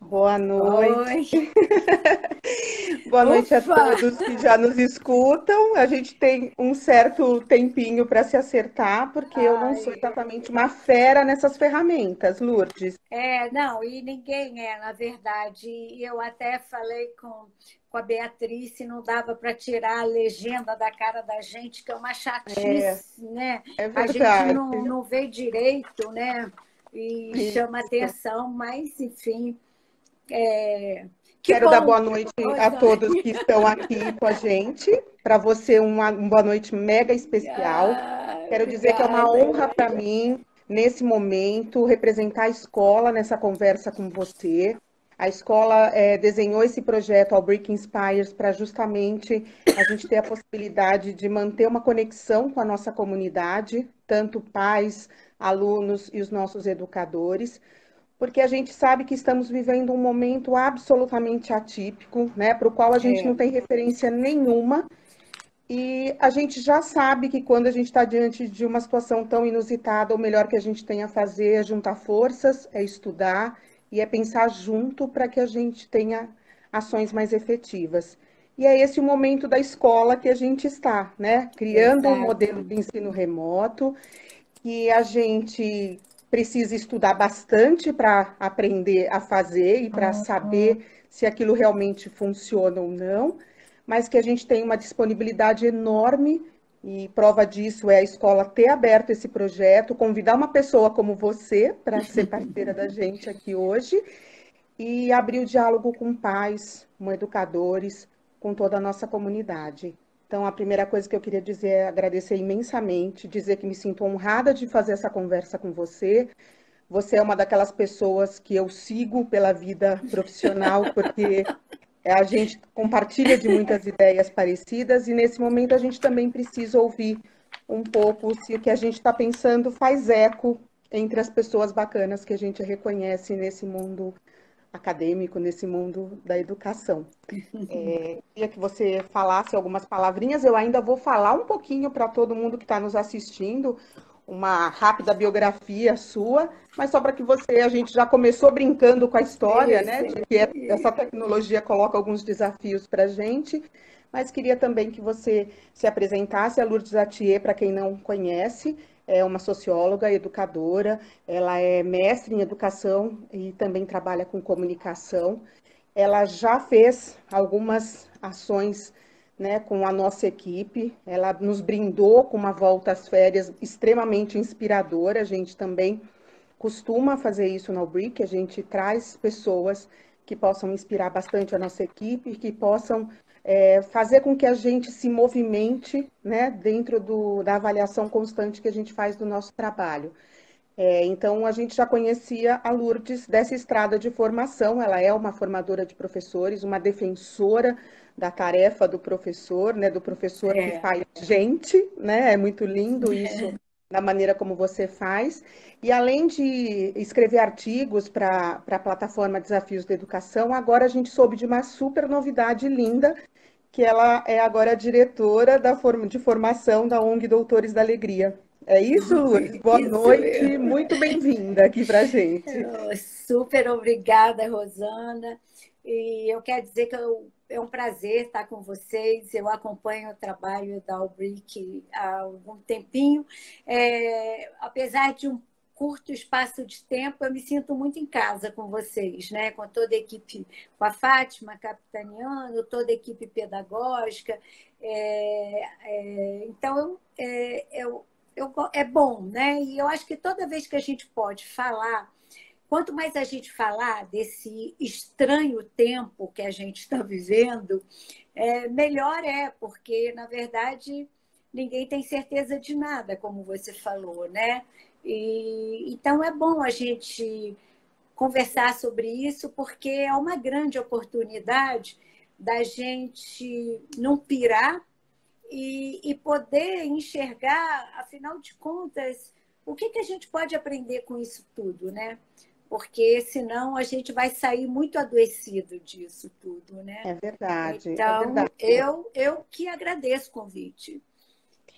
Boa noite. Oi. Boa noite a Ufa! todos que já nos escutam. A gente tem um certo tempinho para se acertar, porque eu não sou Ai, exatamente uma fera nessas ferramentas, Lourdes. não, e ninguém é, na verdade. E eu até falei com a Beatriz se não dava para tirar a legenda da cara da gente, que é uma chatice, né? É A gente verdade. não vê direito, né? E chama Isso. atenção, mas enfim, que Quero dar bom, boa noite a Rosane. todos que estão aqui com a gente. Para você, uma boa noite mega especial. Ah, Quero dizer que é uma obrigada. honra para mim, nesse momento, representar a escola nessa conversa com você. A escola desenhou esse projeto Albrick Inspires para justamente a gente ter a possibilidade de manter uma conexão com a nossa comunidade, tanto pais, alunos e os nossos educadores, porque a gente sabe que estamos vivendo um momento absolutamente atípico, né, para o qual a gente É, não tem referência nenhuma, e a gente já sabe que quando a gente está diante de uma situação tão inusitada, o melhor que a gente tem a fazer é juntar forças, é estudar e é pensar junto para que a gente tenha ações mais efetivas. E é esse o momento da escola que a gente está, né? Criando um modelo exato. de ensino remoto, que a gente precisa estudar bastante para aprender a fazer e para saber se aquilo realmente funciona ou não, mas que a gente tem uma disponibilidade enorme e prova disso é a escola ter aberto esse projeto, convidar uma pessoa como você para ser parceira da gente aqui hoje e abrir o diálogo com pais, com educadores, com toda a nossa comunidade. Então, a primeira coisa que eu queria dizer é agradecer imensamente, dizer que me sinto honrada de fazer essa conversa com você. Você é uma daquelas pessoas que eu sigo pela vida profissional, porque a gente compartilha de muitas ideias parecidas e nesse momento a gente também precisa ouvir um pouco se o que a gente está pensando faz eco entre as pessoas bacanas que a gente reconhece nesse mundo acadêmico, nesse mundo da educação. Queria que você falasse algumas palavrinhas, eu ainda vou falar um pouquinho para todo mundo que está nos assistindo, uma rápida biografia sua, mas só para que você, a gente já começou brincando com a história, né, Isso. de que essa tecnologia coloca alguns desafios para a gente, mas queria também que você se apresentasse. A Lourdes Atier, para quem não conhece, é uma socióloga, educadora, ela é mestre em educação e também trabalha com comunicação. Ela já fez algumas ações, né, com a nossa equipe. Ela nos brindou com uma volta às férias extremamente inspiradora. A gente também costuma fazer isso na Ubrick, a gente traz pessoas que possam inspirar bastante a nossa equipe, que possam fazer com que a gente se movimente, né, dentro da avaliação constante que a gente faz do nosso trabalho. Então, a gente já conhecia a Lourdes dessa estrada de formação, ela é uma formadora de professores, uma defensora da tarefa do professor, né, do professor que É. faz gente, né, é muito lindo isso, da maneira como você faz. E além de escrever artigos para a plataforma Desafios da Educação, agora a gente soube de uma super novidade linda, que ela é agora a diretora de formação da ONG Doutores da Alegria. É isso, Lourdes? Boa Isso noite, mesmo. muito bem-vinda aqui para a gente. Super obrigada, Rosana. E eu quero dizer que é um prazer estar com vocês. Eu acompanho o trabalho da Albric há algum tempinho. Apesar de um curto espaço de tempo, eu me sinto muito em casa com vocês, né? Com toda a equipe, com a Fátima capitaneando, toda a equipe pedagógica. Então, é bom, né? E eu acho que toda vez que a gente pode falar, quanto mais a gente falar desse estranho tempo que a gente está vivendo, melhor é, porque, na verdade, ninguém tem certeza de nada, como você falou, né? Então, é bom a gente conversar sobre isso, porque é uma grande oportunidade da gente não pirar e poder enxergar, afinal de contas, o que a gente pode aprender com isso tudo, né? Porque senão a gente vai sair muito adoecido disso tudo, né? É verdade, é Então, verdade. eu que agradeço o convite.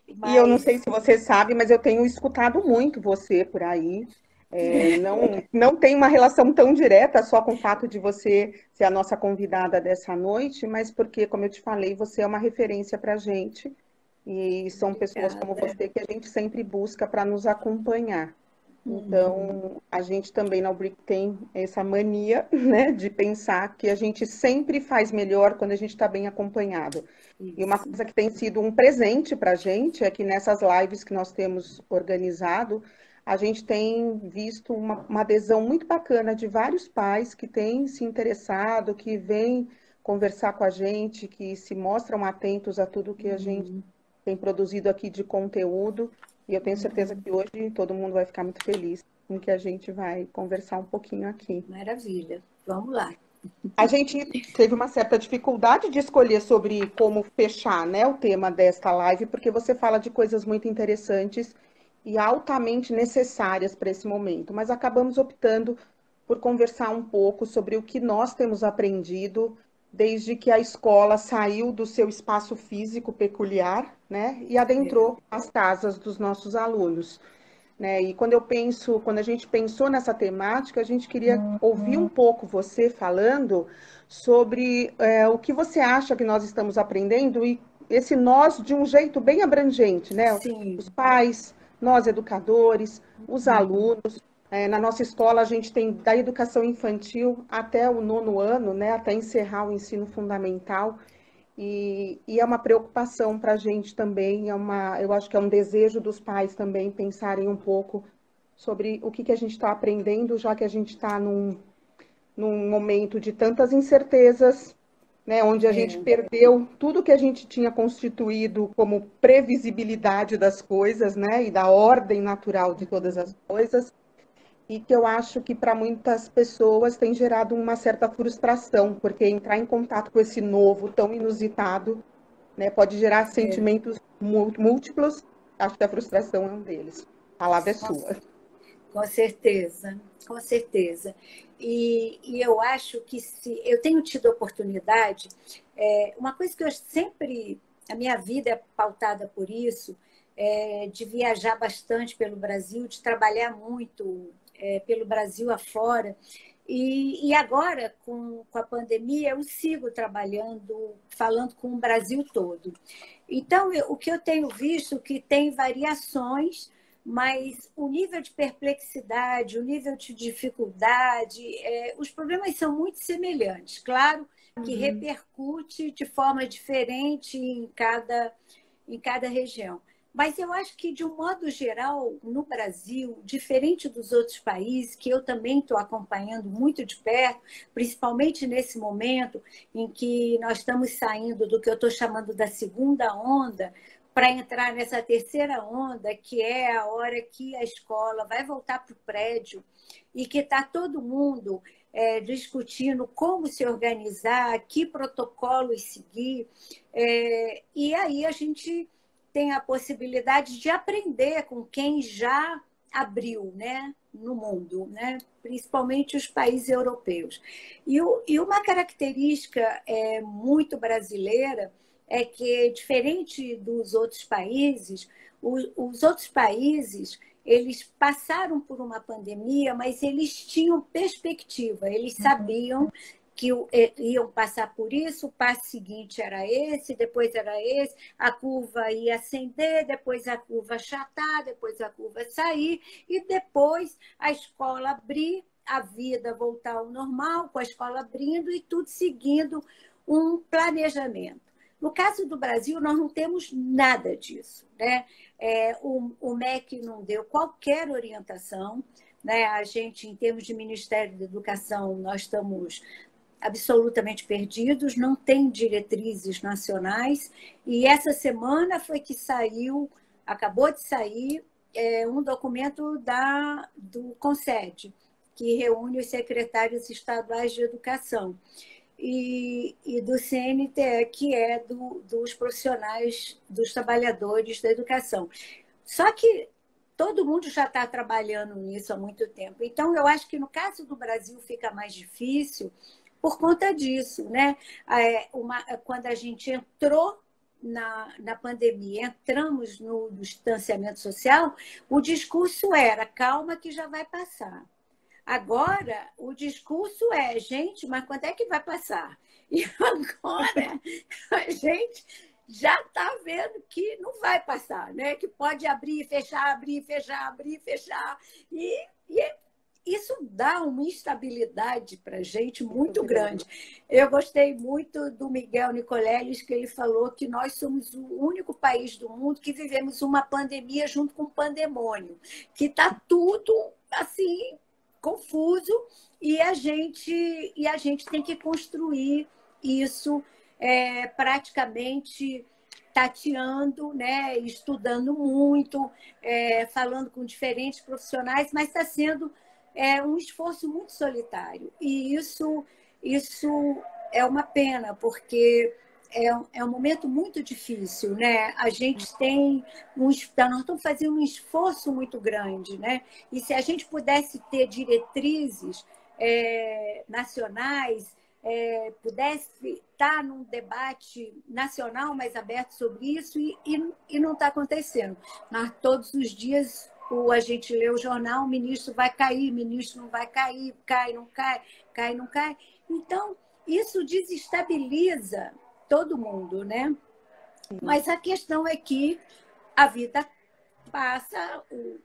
E eu não sei Mas se você sabe, mas eu tenho escutado muito você por aí. Não tem uma relação tão direta só com o fato de você ser a nossa convidada dessa noite, mas porque, como eu te falei, você é uma referência para a gente e são pessoas como Obrigada. você que a gente sempre busca para nos acompanhar. Uhum. Então, a gente também na Ubric tem essa mania, né, de pensar que a gente sempre faz melhor quando a gente está bem acompanhado. E uma Isso. coisa que tem sido um presente para a gente é que nessas lives que nós temos organizado, a gente tem visto uma adesão muito bacana de vários pais que têm se interessado, que vêm conversar com a gente, que se mostram atentos a tudo que a gente Uhum. tem produzido aqui de conteúdo. E eu tenho certeza Uhum. que hoje todo mundo vai ficar muito feliz com o que a gente vai conversar um pouquinho aqui. Maravilha. Vamos lá. A gente teve uma certa dificuldade de escolher sobre como fechar, né, o tema desta live, porque você fala de coisas muito interessantes e altamente necessárias para esse momento, mas acabamos optando por conversar um pouco sobre o que nós temos aprendido desde que a escola saiu do seu espaço físico peculiar, né, e É, adentrou as casas dos nossos alunos. Né? E quando a gente pensou nessa temática, a gente queria ouvir um pouco você falando sobre o que você acha que nós estamos aprendendo e esse nós de um jeito bem abrangente, né? Os sim. pais, nós educadores, os Uhum. alunos. Na nossa escola, a gente tem da educação infantil até o nono ano, né? Até encerrar o ensino fundamental. E é uma preocupação para a gente também, eu acho que é um desejo dos pais também pensarem um pouco sobre o que a gente está aprendendo, já que a gente está num momento de tantas incertezas, né, onde a gente É, perdeu tudo que a gente tinha constituído como previsibilidade das coisas, né, e da ordem natural de todas as coisas, e que eu acho que para muitas pessoas tem gerado uma certa frustração, porque entrar em contato com esse novo tão inusitado, né, pode gerar é. sentimentos múltiplos. Acho que a frustração é um deles. A palavra é Com, sua. com certeza, com certeza. E eu acho que se eu tenho tido oportunidade, uma coisa que eu sempre, a minha vida é pautada por isso, de viajar bastante pelo Brasil, de trabalhar muito pelo Brasil afora. E agora, com a pandemia, eu sigo trabalhando, falando com o Brasil todo. Então, o que eu tenho visto que tem variações, mas o nível de perplexidade, o nível de dificuldade, os problemas são muito semelhantes. Claro que Uhum. repercute de forma diferente em cada região. Mas eu acho que, de um modo geral, no Brasil, diferente dos outros países, que eu também estou acompanhando muito de perto, principalmente nesse momento em que nós estamos saindo do que eu estou chamando da segunda onda, para entrar nessa terceira onda, que é a hora que a escola vai voltar para o prédio e que está todo mundo discutindo como se organizar, que protocolos seguir. E aí a gente tem a possibilidade de aprender com quem já abriu, né, no mundo, né, principalmente os países europeus. E uma característica muito brasileira é que, diferente dos outros países, os outros países eles passaram por uma pandemia, mas eles tinham perspectiva, eles sabiam que iam passar por isso, o passo seguinte era esse, depois era esse, a curva ia ascender, depois a curva achatar, depois a curva sair, e depois a escola abrir, a vida voltar ao normal, com a escola abrindo e tudo seguindo um planejamento. No caso do Brasil, nós não temos nada disso, né? O MEC não deu qualquer orientação, né? A gente, em termos de Ministério da Educação, nós estamos absolutamente perdidos, não tem diretrizes nacionais, e essa semana foi que saiu, acabou de sair, um documento do CONSED, que reúne os secretários estaduais de educação, e do CNTE, que é dos profissionais, dos trabalhadores da educação. Só que todo mundo já está trabalhando nisso há muito tempo. Então, eu acho que no caso do Brasil fica mais difícil por conta disso, né? Quando a gente entrou na pandemia entramos no distanciamento social, o discurso era calma que já vai passar. Agora, o discurso é, gente, mas quando é que vai passar? E agora a gente já está vendo que não vai passar, né? Que pode abrir, fechar, abrir, fechar, abrir, fechar. E isso dá uma instabilidade para a gente muito grande. Eu gostei muito do Miguel Nicoleles, que ele falou que nós somos o único país do mundo que vivemos uma pandemia junto com um pandemônio, que está tudo assim confuso e a gente tem que construir isso praticamente tateando, né, estudando muito, falando com diferentes profissionais, mas está sendo um esforço muito solitário. E isso é uma pena, porque é um momento muito difícil, né? A gente tem nós estamos fazendo um esforço muito grande, né? E se a gente pudesse ter diretrizes nacionais, pudesse estar num debate nacional mais aberto sobre isso, e não está acontecendo. Nós, todos os dias, a gente lê o jornal, o ministro vai cair, o ministro não vai cair, cai, não cai, cai, não cai. Então, isso desestabiliza todo mundo, né? Mas a questão é que a vida passa,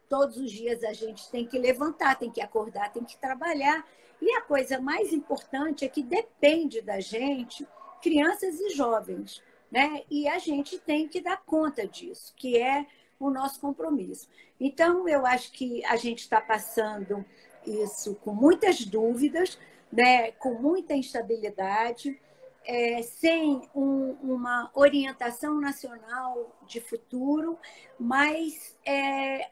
todos os dias a gente tem que levantar, tem que acordar, tem que trabalhar. E a coisa mais importante é que depende da gente, crianças e jovens, né? E a gente tem que dar conta disso, que é o nosso compromisso. Então, eu acho que a gente está passando isso com muitas dúvidas, né? Com muita instabilidade, sem uma orientação nacional de futuro, mas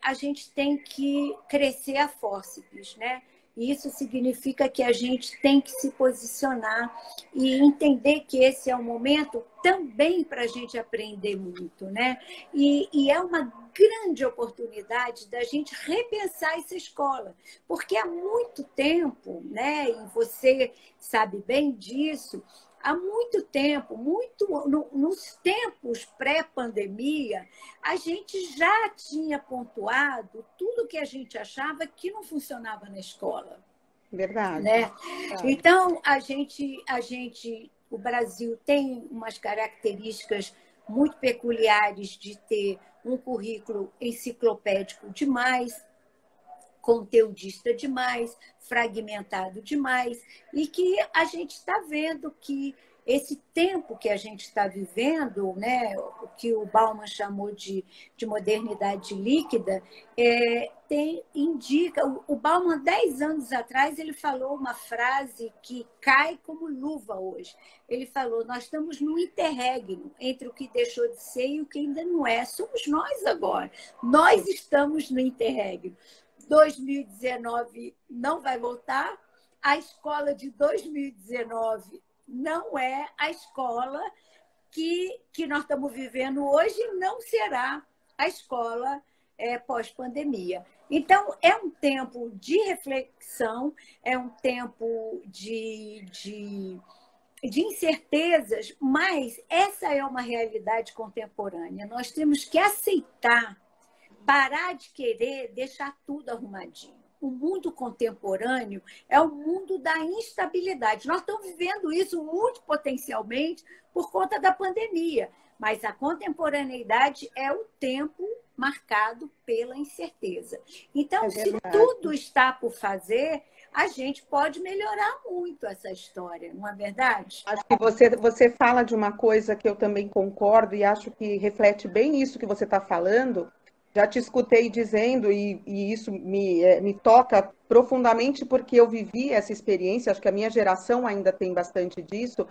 a gente tem que crescer a fórceps, né? Isso significa que a gente tem que se posicionar e entender que esse é um momento também para a gente aprender muito, né? E é uma grande oportunidade da gente repensar essa escola, porque há muito tempo, né? E você sabe bem disso, há muito tempo, nos tempos pré-pandemia, a gente já tinha pontuado tudo que a gente achava que não funcionava na escola. Verdade. Né? Então, o Brasil tem umas características muito peculiares de ter um currículo enciclopédico demais, conteudista demais, fragmentado demais, e que a gente está vendo que esse tempo que a gente está vivendo, né, o que o Bauman chamou de modernidade líquida, indica... O Bauman, 10 anos atrás, ele falou uma frase que cai como luva hoje. Ele falou, nós estamos no interregno entre o que deixou de ser e o que ainda não é. Somos nós agora. Nós estamos no interregno. 2019 não vai voltar, a escola de 2019 não é a escola que nós estamos vivendo hoje, não será a escola pós-pandemia. Então, é um tempo de reflexão, é um tempo de incertezas, mas essa é uma realidade contemporânea. Nós temos que aceitar, parar de querer deixar tudo arrumadinho. O mundo contemporâneo é o mundo da instabilidade. Nós estamos vivendo isso muito potencialmente por conta da pandemia, mas a contemporaneidade é o tempo marcado pela incerteza. Então, se tudo está por fazer, a gente pode melhorar muito essa história, não é verdade? Acho que você fala de uma coisa que eu também concordo e acho que reflete bem isso que você está falando. Já te escutei dizendo, e isso me toca profundamente, porque eu vivi essa experiência, acho que a minha geração ainda tem bastante disso.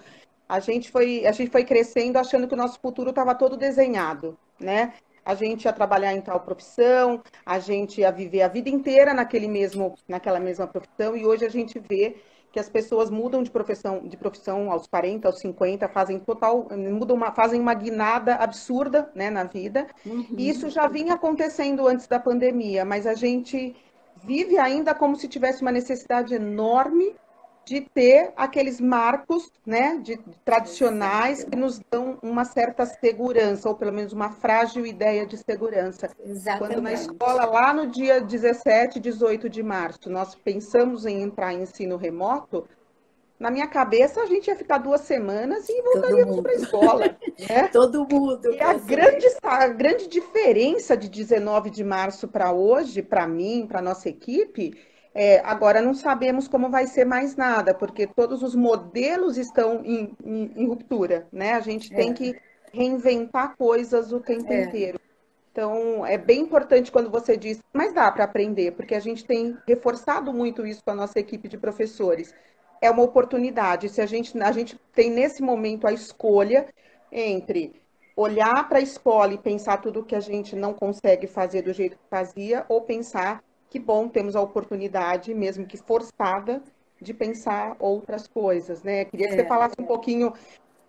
A gente foi crescendo achando que o nosso futuro estava todo desenhado, né? A gente ia trabalhar em tal profissão, a gente ia viver a vida inteira naquela mesma profissão, e hoje a gente vê que as pessoas mudam de profissão aos 40, aos 50, fazem uma guinada absurda, né, na vida. Uhum. E isso já vinha acontecendo antes da pandemia, mas a gente vive ainda como se tivesse uma necessidade enorme de ter aqueles marcos, né, tradicionais que nos dão uma certa segurança, ou pelo menos uma frágil ideia de segurança. Exatamente. Quando na escola, lá no dia 17, 18 de março, nós pensamos em entrar em ensino remoto, na minha cabeça a gente ia ficar 2 semanas e voltaríamos para a escola, né? Todo mundo. E a grande diferença de 19 de março para hoje, para mim, para a nossa equipe, agora não sabemos como vai ser mais nada, porque todos os modelos estão em ruptura, né? A gente tem que reinventar coisas o tempo inteiro. Então, é bem importante quando você diz, mas dá para aprender, porque a gente tem reforçado muito isso com a nossa equipe de professores. É uma oportunidade. Se a gente tem nesse momento a escolha entre olhar para a escola e pensar tudo o que a gente não consegue fazer do jeito que fazia, ou pensar que bom, temos a oportunidade, mesmo que forçada, de pensar outras coisas, né? Queria que você falasse um pouquinho,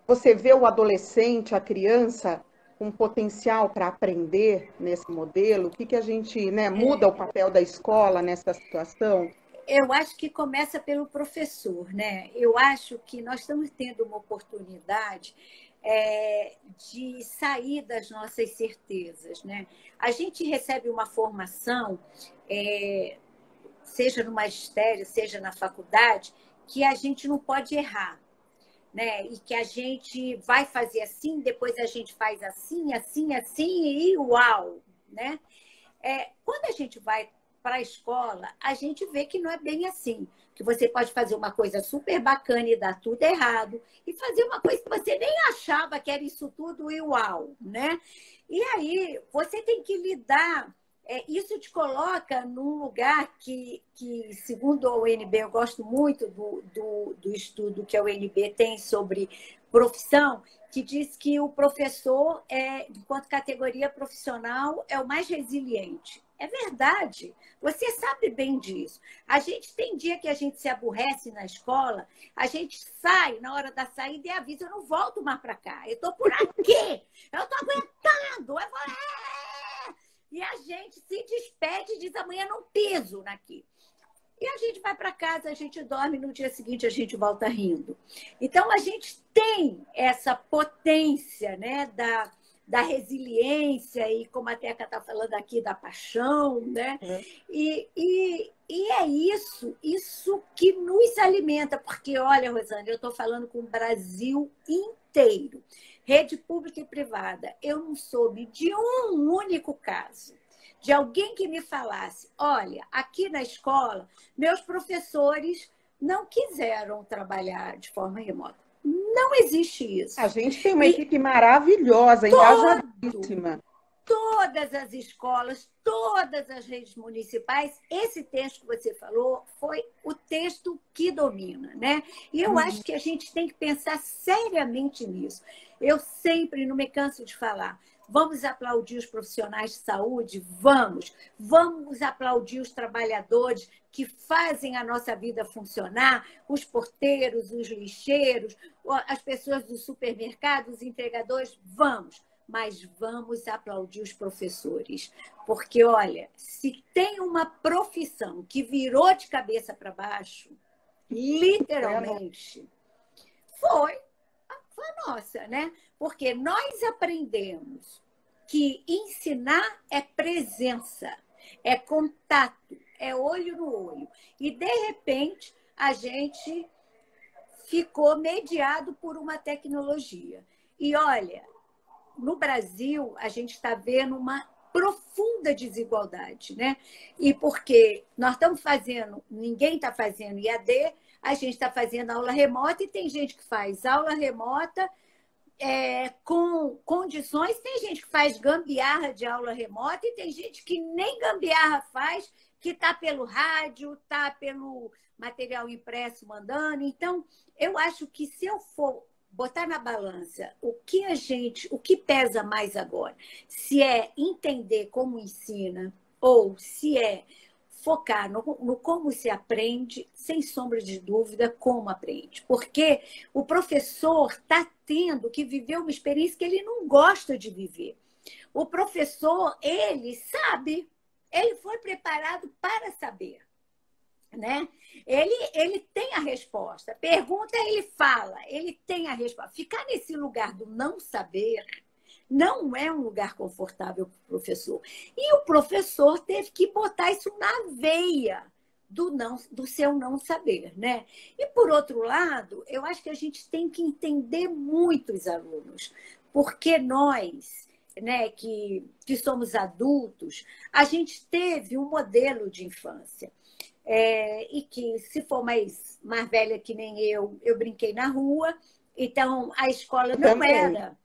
você vê o adolescente, a criança, com potencial para aprender nesse modelo? O que a gente, né, muda o papel da escola nessa situação? Eu acho que começa pelo professor, né? Eu acho que nós estamos tendo uma oportunidade de sair das nossas certezas, né? A gente recebe uma formação, seja no magistério, seja na faculdade, que a gente não pode errar, né? E que a gente vai fazer assim, depois a gente faz assim, assim, assim e uau, né? Quando a gente vai para a escola, a gente vê que não é bem assim. Que você pode fazer uma coisa super bacana e dar tudo errado, e fazer uma coisa que você nem achava que era isso tudo e uau, né? E aí você tem que lidar. Isso te coloca num lugar que, segundo a UNB, eu gosto muito do estudo que a UNB tem sobre profissão, que diz que o professor, enquanto categoria profissional, é o mais resiliente. É verdade, você sabe bem disso. A gente tem dia que a gente se aborrece na escola, a gente sai na hora da saída e avisa, eu não volto mais para cá, eu estou por aqui, eu estou aguentando, eu vou... E a gente se despede e diz, amanhã não piso naqui. E a gente vai para casa, a gente dorme, no dia seguinte a gente volta rindo. Então, a gente tem essa potência, né, da resiliência e, como a Teca está falando aqui, da paixão, né? E é isso que nos alimenta. Porque, olha, Rosane, eu estou falando com o Brasil inteiro. Rede pública e privada. Eu não soube de um único caso de alguém que me falasse, olha, aqui na escola, meus professores não quiseram trabalhar de forma remota. Não existe isso. A gente tem uma equipe maravilhosa, engajadíssima. Todas as escolas, todas as redes municipais, esse texto que você falou foi o texto que domina, né? E eu acho que a gente tem que pensar seriamente nisso. Eu sempre, não me canso de falar, vamos aplaudir os profissionais de saúde? Vamos. Vamos aplaudir os trabalhadores que fazem a nossa vida funcionar, os porteiros, os lixeiros, as pessoas do supermercado, os entregadores? Vamos. Mas vamos aplaudir os professores. Porque, olha, se tem uma profissão que virou de cabeça para baixo, literalmente, foi a nossa, né? Porque nós aprendemos que ensinar é presença, é contato, é olho no olho. E, de repente, a gente ficou mediado por uma tecnologia. E, olha, no Brasil, a gente está vendo uma profunda desigualdade, né? E porque nós estamos fazendo, ninguém está fazendo IAD, a gente está fazendo aula remota e tem gente que faz aula remota com condições, tem gente que faz gambiarra de aula remota e tem gente que nem gambiarra faz, que está pelo rádio, está pelo material impresso mandando. Então, eu acho que se eu for botar na balança o que pesa mais agora, se é entender como ensina ou se é focar no como se aprende, sem sombra de dúvida, como aprende. Porque o professor está tendo que viver uma experiência que ele não gosta de viver. O professor, ele sabe, ele foi preparado para saber. né? Ele tem a resposta. Pergunta, ele fala. Ele tem a resposta. Ficar nesse lugar do não saber não é um lugar confortável para o professor. E o professor teve que botar isso na veia do seu não saber, né? E, por outro lado, eu acho que a gente tem que entender muito os alunos, porque nós, né, que somos adultos, a gente teve um modelo de infância. E que, se for mais velha que nem eu brinquei na rua, então a escola não Também. era.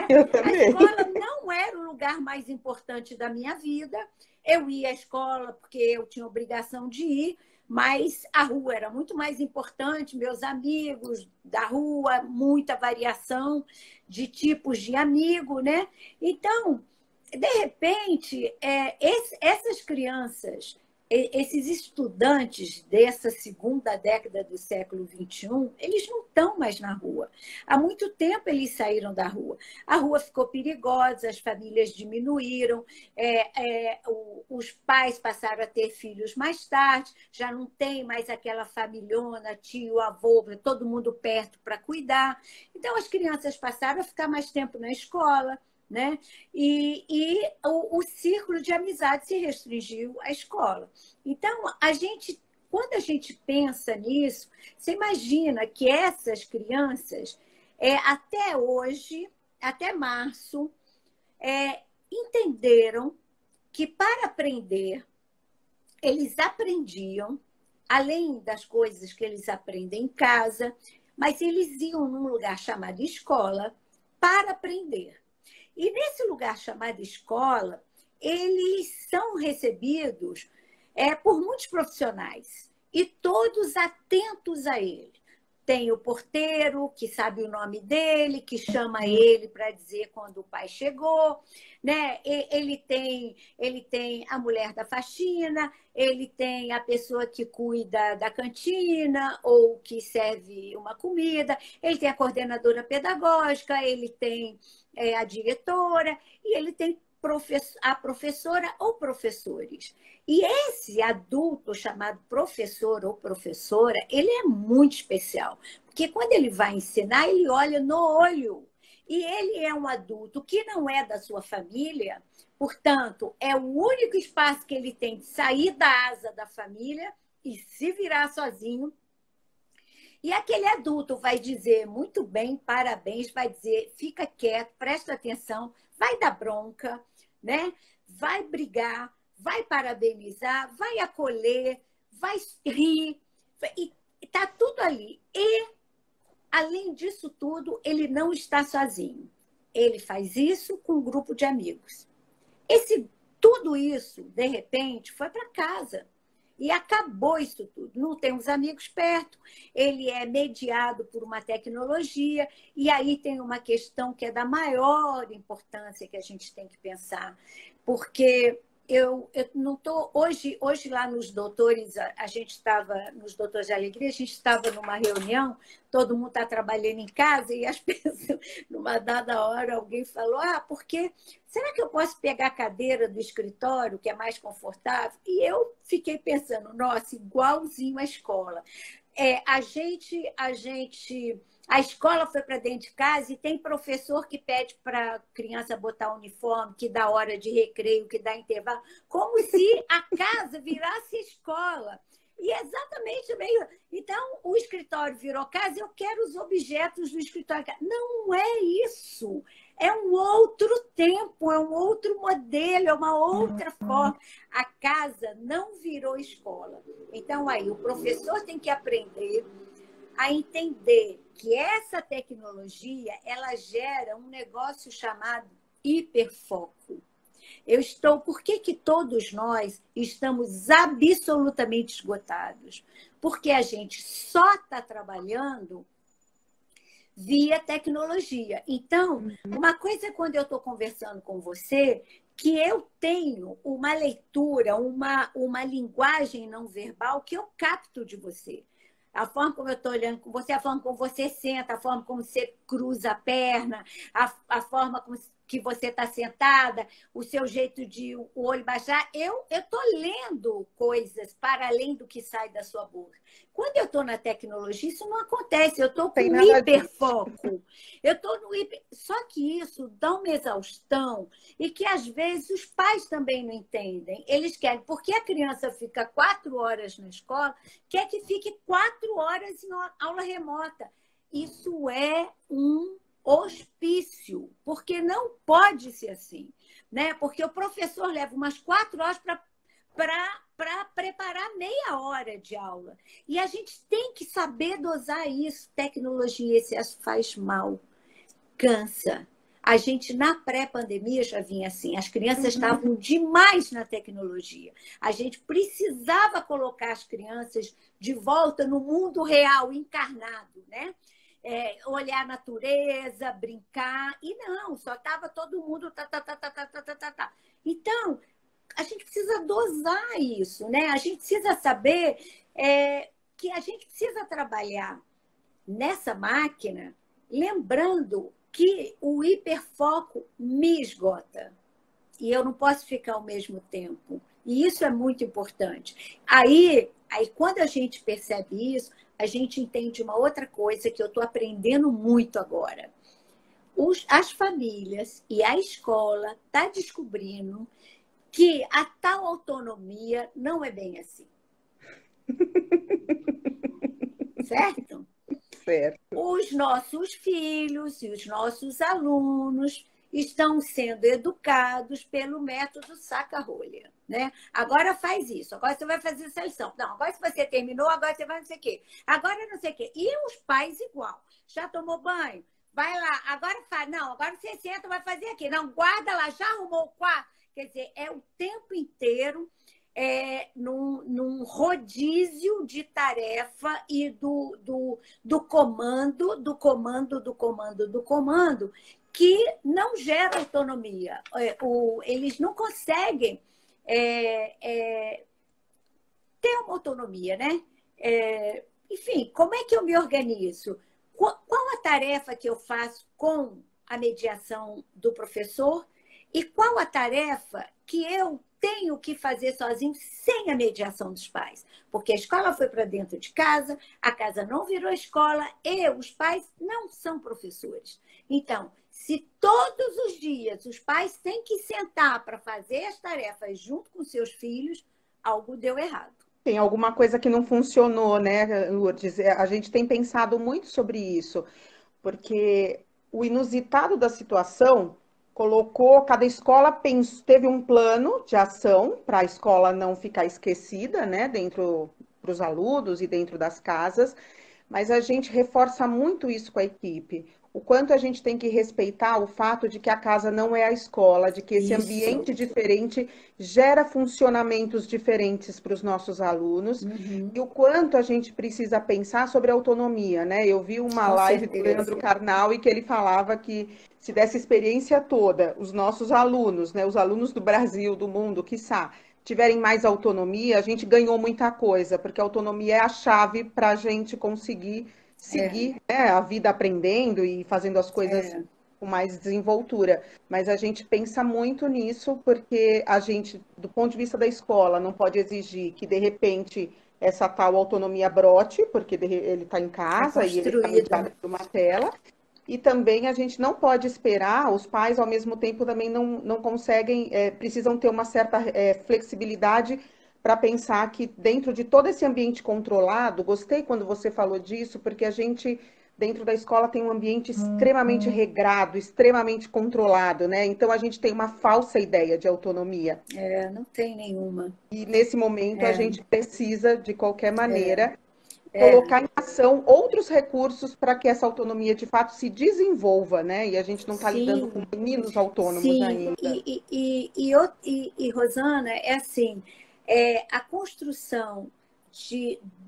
Eu A também. escola não era o lugar mais importante da minha vida. Eu ia à escola porque eu tinha obrigação de ir, mas a rua era muito mais importante, meus amigos da rua, muita variação de tipos de amigo, né? Então, de repente, essas crianças, esses estudantes dessa segunda década do século XXI, eles não estão mais na rua. Há muito tempo eles saíram da rua. A rua ficou perigosa, as famílias diminuíram, os pais passaram a ter filhos mais tarde, já não tem mais aquela familhona, tio, avô, todo mundo perto para cuidar. Então, as crianças passaram a ficar mais tempo na escola, né? E o círculo de amizade se restringiu à escola. Então, quando a gente pensa nisso, você imagina que essas crianças, até hoje, até março, entenderam que para aprender, eles aprendiam, além das coisas que eles aprendem em casa, mas eles iam num lugar chamado escola para aprender. E nesse lugar chamado escola, eles são recebidos por muitos profissionais e todos atentos a ele. Tem o porteiro, que sabe o nome dele, que chama ele para dizer quando o pai chegou, né? Ele tem a mulher da faxina, ele tem a pessoa que cuida da cantina ou que serve uma comida, ele tem a coordenadora pedagógica, ele tem a diretora e ele tem a professora ou professores. E esse adulto chamado professor ou professora, ele é muito especial, porque quando ele vai ensinar, ele olha no olho. E ele é um adulto que não é da sua família, portanto, é o único espaço que ele tem de sair da asa da família e se virar sozinho. E aquele adulto vai dizer muito bem, parabéns, vai dizer, fica quieto, presta atenção, vai dar bronca, né? Vai brigar, vai parabenizar, vai acolher, vai rir, e está tudo ali. E, além disso tudo, ele não está sozinho. Ele faz isso com um grupo de amigos. Tudo isso, de repente, foi para casa. E acabou isso tudo. Não tem os amigos perto, ele é mediado por uma tecnologia, e aí tem uma questão que é da maior importância que a gente tem que pensar, porque eu não estou... Hoje lá nos doutores, a gente estava, nos Doutores de Alegria, a gente estava numa reunião, todo mundo está trabalhando em casa, e as pessoas, numa dada hora, alguém falou, porque será que eu posso pegar a cadeira do escritório, que é mais confortável? E eu fiquei pensando, nossa, igualzinho à escola. A escola foi para dentro de casa e tem professor que pede para a criança botar uniforme, que dá hora de recreio, que dá intervalo, como se a casa virasse escola. E exatamente meio. Então, o escritório virou casa, eu quero os objetos do escritório. Não é isso. É um outro tempo, é um outro modelo, é uma outra forma. A casa não virou escola. Então, aí, o professor tem que aprender a entender que essa tecnologia ela gera um negócio chamado hiperfoco. Por que todos nós estamos absolutamente esgotados? Porque a gente só está trabalhando via tecnologia. Então, uma coisa é quando eu estou conversando com você, que eu tenho uma leitura, uma linguagem não verbal que eu capto de você. A forma como eu estou olhando com você, a forma como você senta, a forma como você cruza a perna, a forma que você está sentada, o seu jeito de o olho baixar. Eu estou lendo coisas para além do que sai da sua boca. Quando eu estou na tecnologia, isso não acontece. Eu estou com hiperfoco. Eu estou no hiper... Só que isso dá uma exaustão e que, às vezes, os pais também não entendem. Eles querem, porque a criança fica 4 horas na escola, quer que fique 4 horas em aula remota. Isso é um hospício, porque não pode ser assim, né? Porque o professor leva umas 4 horas para preparar meia hora de aula. E a gente tem que saber dosar isso. Tecnologia, excesso faz mal, cansa. A gente, na pré-pandemia, já vinha assim. As crianças estavam demais na tecnologia. A gente precisava colocar as crianças de volta no mundo real, encarnado, né? Olhar a natureza, brincar. E não, só estava todo mundo... Então, a gente precisa dosar isso, né? A gente precisa saber que a gente precisa trabalhar nessa máquina, lembrando que o hiperfoco me esgota. E eu não posso ficar ao mesmo tempo. E isso é muito importante. Aí quando a gente percebe isso, a gente entende uma outra coisa que eu estou aprendendo muito agora. As famílias e a escola estão descobrindo que a tal autonomia não é bem assim. Certo? Certo. Os nossos filhos e os nossos alunos estão sendo educados pelo método saca-rolha, né? Agora faz isso, agora você vai fazer essa lição. Não, agora se você terminou, agora você vai não sei o quê. Agora não sei o quê. E os pais igual. Já tomou banho? Vai lá. Agora faz. Não, agora você senta, vai fazer aqui. Não, guarda lá, já arrumou o quarto. Quer dizer, é o tempo inteiro num rodízio de tarefa e do comando, que não gera autonomia. Eles não conseguem ter uma autonomia, né? Enfim, como é que eu me organizo? Qual a tarefa que eu faço com a mediação do professor e qual a tarefa que eu tenho que fazer sozinho sem a mediação dos pais? Porque a escola foi para dentro de casa, a casa não virou escola e os pais não são professores. Então, se todos os dias os pais têm que sentar para fazer as tarefas junto com seus filhos, algo deu errado. Tem alguma coisa que não funcionou, né, Lourdes? A gente tem pensado muito sobre isso, porque o inusitado da situação colocou, cada escola teve um plano de ação para a escola não ficar esquecida, né, dentro dos alunos e dentro das casas, mas a gente reforça muito isso com a equipe. O quanto a gente tem que respeitar o fato de que a casa não é a escola, de que esse ambiente diferente gera funcionamentos diferentes para os nossos alunos, e o quanto a gente precisa pensar sobre autonomia, né? Eu vi uma live do Leandro Carnal e que ele falava que se dessa experiência toda, os nossos alunos, né, os alunos do Brasil, do mundo, quiçá, tiverem mais autonomia, a gente ganhou muita coisa, porque a autonomia é a chave para a gente conseguir seguir, né, a vida aprendendo e fazendo as coisas com mais desenvoltura. Mas a gente pensa muito nisso, porque a gente, do ponto de vista da escola, não pode exigir que, de repente, essa tal autonomia brote, porque ele está em casa e ele está mediado por uma tela. E também a gente não pode esperar, os pais, ao mesmo tempo, também não conseguem, precisam ter uma certa flexibilidade para pensar que dentro de todo esse ambiente controlado, gostei quando você falou disso, porque a gente, dentro da escola, tem um ambiente extremamente regrado, extremamente controlado, né? Então, a gente tem uma falsa ideia de autonomia. Não tem nenhuma. E, nesse momento, a gente precisa, de qualquer maneira, colocar em ação outros recursos para que essa autonomia, de fato, se desenvolva, né? E a gente não está lidando com meninos autônomos ainda. E, Rosana, é assim... a construção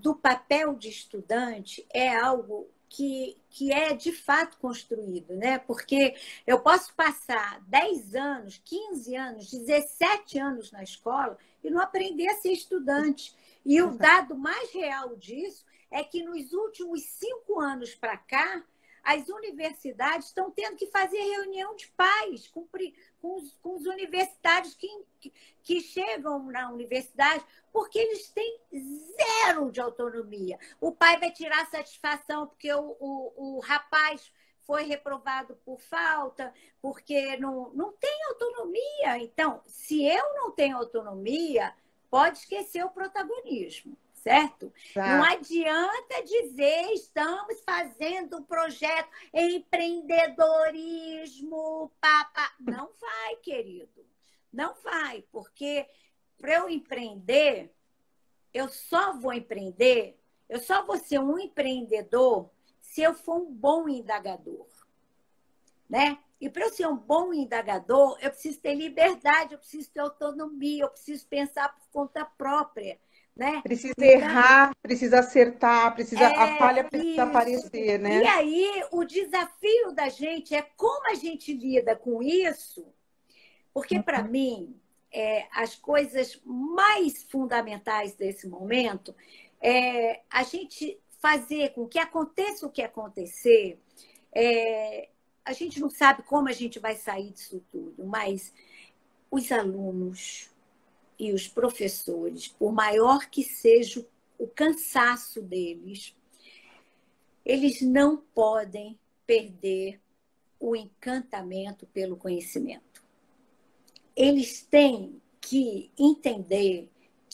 do papel de estudante é algo que é de fato construído, né? Porque eu posso passar 10 anos, 15 anos, 17 anos na escola e não aprender a ser estudante. E o dado mais real disso é que nos últimos 5 anos para cá, as universidades estão tendo que fazer reunião de pais com os universitários que chegam na universidade, porque eles têm zero de autonomia. O pai vai tirar satisfação porque o rapaz foi reprovado por falta, porque não tem autonomia. Então, se eu não tenho autonomia, pode esquecer o protagonismo. Certo? Não adianta dizer estamos fazendo um projeto empreendedorismo, papá. Não vai, querido. Não vai, porque para eu empreender, eu só vou ser um empreendedor se eu for um bom indagador, né? E para eu ser um bom indagador, eu preciso ter liberdade, eu preciso ter autonomia, eu preciso pensar por conta própria. Né? Precisa errar, precisa acertar, a falha precisa isso. aparecer, né? E aí, o desafio da gente é como a gente lida com isso, porque, para mim, as coisas mais fundamentais desse momento é a gente fazer com que aconteça o que acontecer. A gente não sabe como a gente vai sair disso tudo, mas os alunos e os professores, por maior que seja o cansaço deles, eles não podem perder o encantamento pelo conhecimento. Eles têm que entender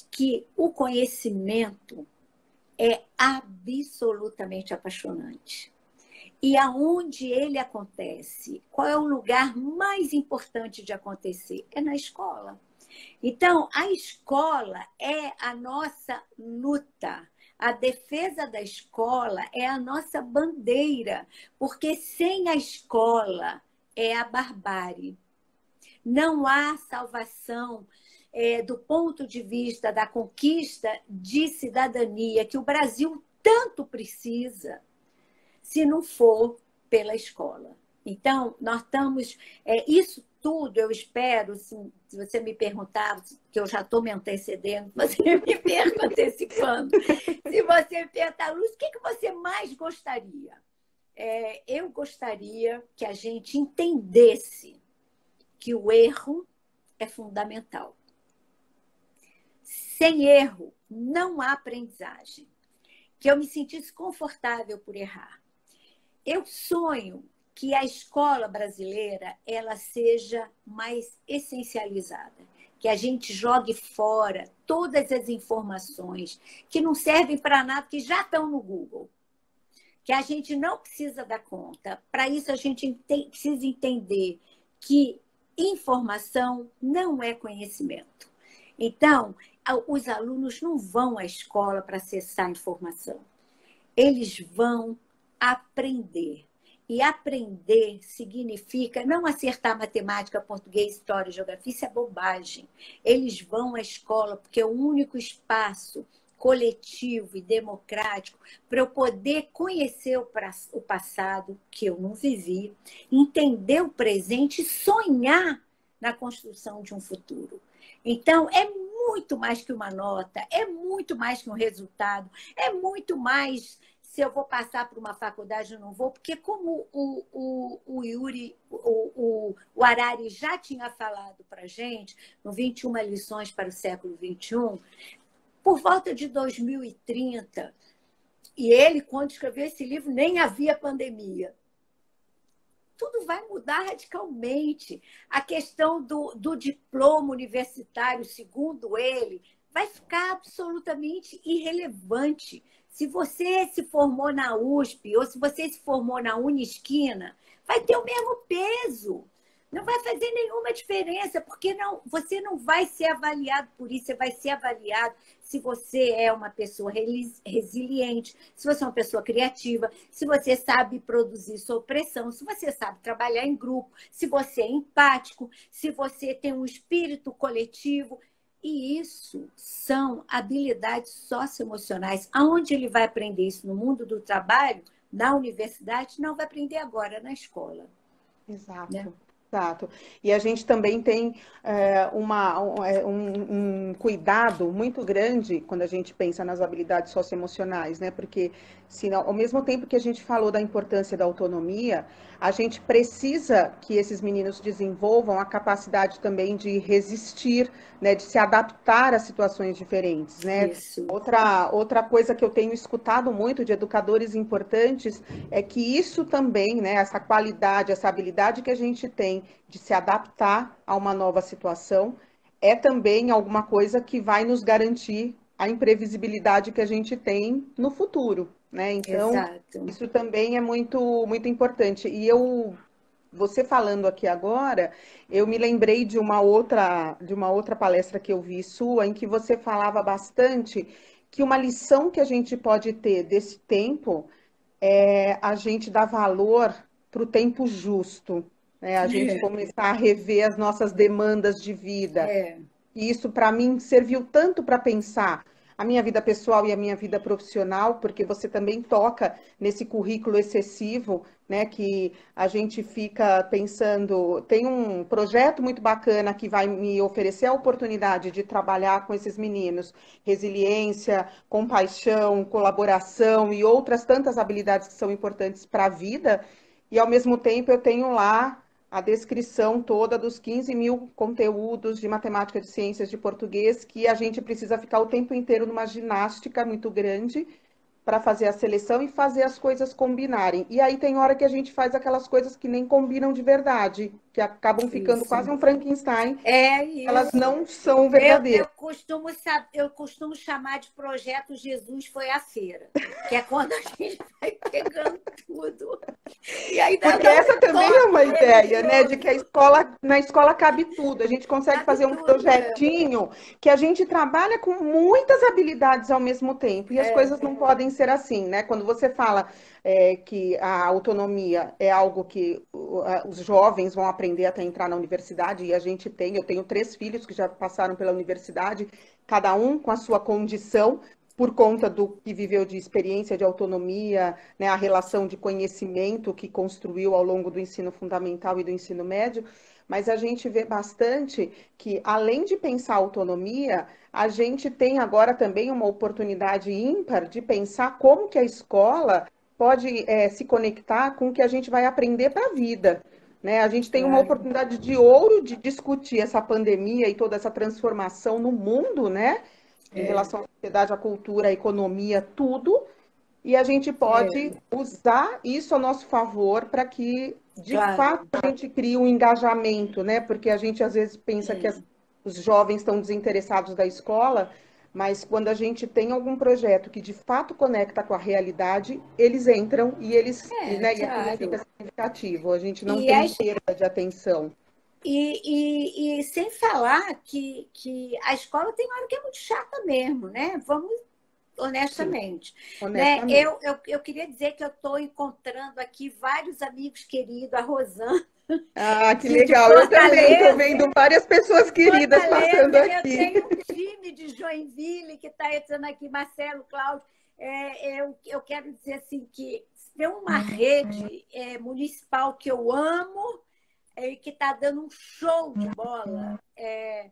que o conhecimento é absolutamente apaixonante. E aonde ele acontece, qual é o lugar mais importante de acontecer? É na escola. Então, a escola é a nossa luta. A defesa da escola é a nossa bandeira, porque sem a escola é a barbárie. Não há salvação do ponto de vista da conquista de cidadania que o Brasil tanto precisa, se não for pela escola. Então, nós estamos... isso tudo, eu espero, se você me perguntar, que eu já estou me antecedendo, você me pergunta antecipando. Se você me perguntar, Lúcia, o que você mais gostaria? Eu gostaria que a gente entendesse que o erro é fundamental. Sem erro, não há aprendizagem. Que eu me sentisse confortável por errar. Eu sonho que a escola brasileira ela seja mais essencializada, que a gente jogue fora todas as informações que não servem para nada, que já estão no Google, que a gente não precisa dar conta. Para isso, a gente precisa entender que informação não é conhecimento. Então, os alunos não vão à escola para acessar informação. Eles vão aprender. E aprender significa não acertar matemática, português, história, geografia, isso é bobagem. Eles vão à escola porque é o único espaço coletivo e democrático para eu poder conhecer o passado que eu não vivi, entender o presente e sonhar na construção de um futuro. Então, é muito mais que uma nota, é muito mais que um resultado, é muito mais... se eu vou passar por uma faculdade ou não vou, porque como o Yuri, o Harari já tinha falado para a gente, no 21 lições para o século XXI, por volta de 2030, e ele, quando escreveu esse livro, nem havia pandemia. Tudo vai mudar radicalmente. A questão do diploma universitário, segundo ele, vai ficar absolutamente irrelevante. Se você se formou na USP ou se você se formou na Unisquina, vai ter o mesmo peso. Não vai fazer nenhuma diferença, porque você não vai ser avaliado por isso, você vai ser avaliado se você é uma pessoa resiliente, se você é uma pessoa criativa, se você sabe produzir sua pressão, se você sabe trabalhar em grupo, se você é empático, se você tem um espírito coletivo. E isso são habilidades socioemocionais. Aonde ele vai aprender isso? No mundo do trabalho? Na universidade? Não, vai aprender agora, na escola. Exato. Né? Exato. E a gente também tem um cuidado muito grande quando a gente pensa nas habilidades socioemocionais, né? Porque se, ao mesmo tempo que a gente falou da importância da autonomia, a gente precisa que esses meninos desenvolvam a capacidade também de resistir, né? De se adaptar a situações diferentes, né? Isso. Outra coisa que eu tenho escutado muito de educadores importantes é que isso também, né, essa qualidade, essa habilidade que a gente tem de se adaptar a uma nova situação, é também alguma coisa que vai nos garantir a imprevisibilidade que a gente tem no futuro, né? Então, Exato. isso também é muito importante. Você falando aqui agora, eu me lembrei de uma outra palestra que eu vi sua, em que você falava bastante que uma lição que a gente pode ter desse tempo é a gente dar valor para o tempo justo, né? A gente começar a rever as nossas demandas de vida. É, E isso, para mim, serviu tanto para pensar a minha vida pessoal e a minha vida profissional, porque você também toca nesse currículo excessivo, né? Que a gente fica pensando. Tem um projeto muito bacana que vai me oferecer a oportunidade de trabalhar com esses meninos: resiliência, compaixão, colaboração e outras tantas habilidades que são importantes para a vida. E ao mesmo tempo eu tenho lá a descrição toda dos 15.000 conteúdos de matemática, de ciências, de português, que a gente precisa ficar o tempo inteiro numa ginástica muito grande para fazer a seleção e fazer as coisas combinarem. E aí tem hora que a gente faz aquelas coisas que nem combinam de verdade, que acabam ficando isso. quase um Frankenstein, É elas isso. não são Eu verdadeiras. costumo, eu costumo chamar de projeto Jesus foi a feira, que é quando a gente vai pegando tudo e ainda Porque dá um essa também é uma toque ideia, né? De que a religioso. escola, na escola cabe tudo. A gente consegue Sabe fazer um tudo, é. projetinho que a gente trabalha com muitas habilidades ao mesmo tempo. E as É, coisas não podem ser assim, né? Quando você fala que a autonomia é algo que os jovens vão aprender até entrar na universidade, e a gente tem, eu tenho 3 filhos que já passaram pela universidade, cada um com a sua condição, por conta do que viveu de experiência de autonomia, né, a relação de conhecimento que construiu ao longo do ensino fundamental e do ensino médio, mas a gente vê bastante que, além de pensar autonomia, a gente tem agora também uma oportunidade ímpar de pensar como que a escola pode se conectar com o que a gente vai aprender para a vida. Né? A gente tem uma claro. oportunidade de ouro de discutir essa pandemia e toda essa transformação no mundo, né? Em É, relação à sociedade, à cultura, à economia, tudo, e a gente pode é, usar isso a nosso favor para que, de fato, claro. a gente crie um engajamento, né? Porque a gente às vezes pensa que os jovens estão desinteressados da escola, mas quando a gente tem algum projeto que de fato conecta com a realidade, eles entram É, né, e aquilo fica claro. significativo. A gente não E, tem as, perda de atenção, e sem falar que a escola tem hora que é muito chata mesmo, né? Vamos sim, honestamente, né? honestamente. Eu queria dizer que eu estou encontrando aqui vários amigos queridos, a Rosana Ah, que de legal. Eu também estou Fortaleza. vendo várias pessoas queridas passando Fortaleza, eu aqui. tenho um time de Joinville que está entrando aqui, Marcelo, Cláudio. Eu quero dizer assim que tem uma rede municipal que eu amo e que está dando um show de bola. É